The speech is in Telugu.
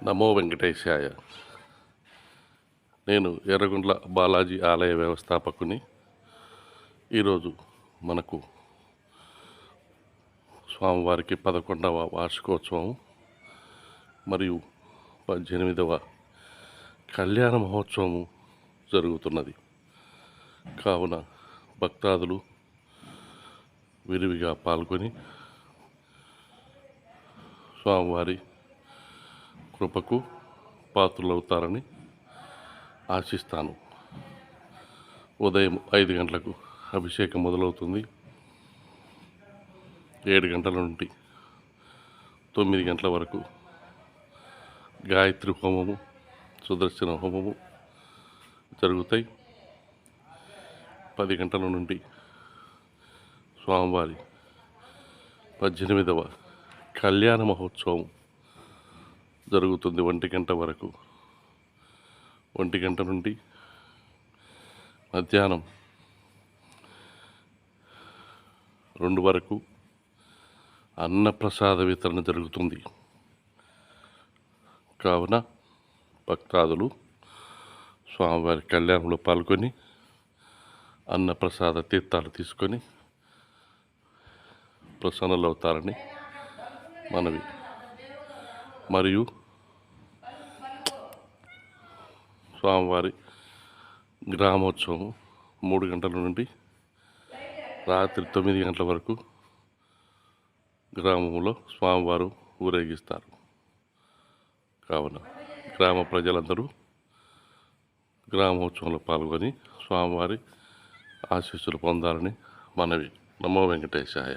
నమో వెంకటేశాయ. నేను ఎర్రగుంట్ల బాలాజీ ఆలయ వ్యవస్థాపకుని. ఈరోజు మనకు స్వామివారికి 11వ వార్షికోత్సవం మరియు 18వ కళ్యాణ మహోత్సవం జరుగుతున్నది. కావున భక్తాదులు విరివిగా పాల్గొని స్వామివారి కృపకు పాత్రులవుతారని ఆశిస్తాను. ఉదయం 5 గంటలకు అభిషేకం మొదలవుతుంది. 7 గంటల నుండి 9 గంటల వరకు గాయత్రి హోమము, సుదర్శన హోమము జరుగుతాయి. 10 గంటల నుండి స్వామివారి 18వ కళ్యాణ మహోత్సవం జరుగుతుంది. 1 గంట వరకు. 1 గంట నుండి మధ్యాహ్నం 2 వరకు అన్నప్రసాద వితరణ జరుగుతుంది. కావున భక్తాదులు స్వామివారి కళ్యాణంలో పాల్గొని అన్నప్రసాద తీర్థాలు తీసుకొని ప్రసన్నులవుతారని మనవి. మరియు స్వామివారి గ్రామోత్సవం 3 గంటల నుండి రాత్రి 9 గంటల వరకు గ్రామంలో స్వామివారు ఊరేగిస్తారు. కావున గ్రామ ప్రజలందరూ గ్రామోత్సవంలో పాల్గొని స్వామివారి ఆశీస్సులు పొందాలని మనవి. నమో వెంకటేశాయ.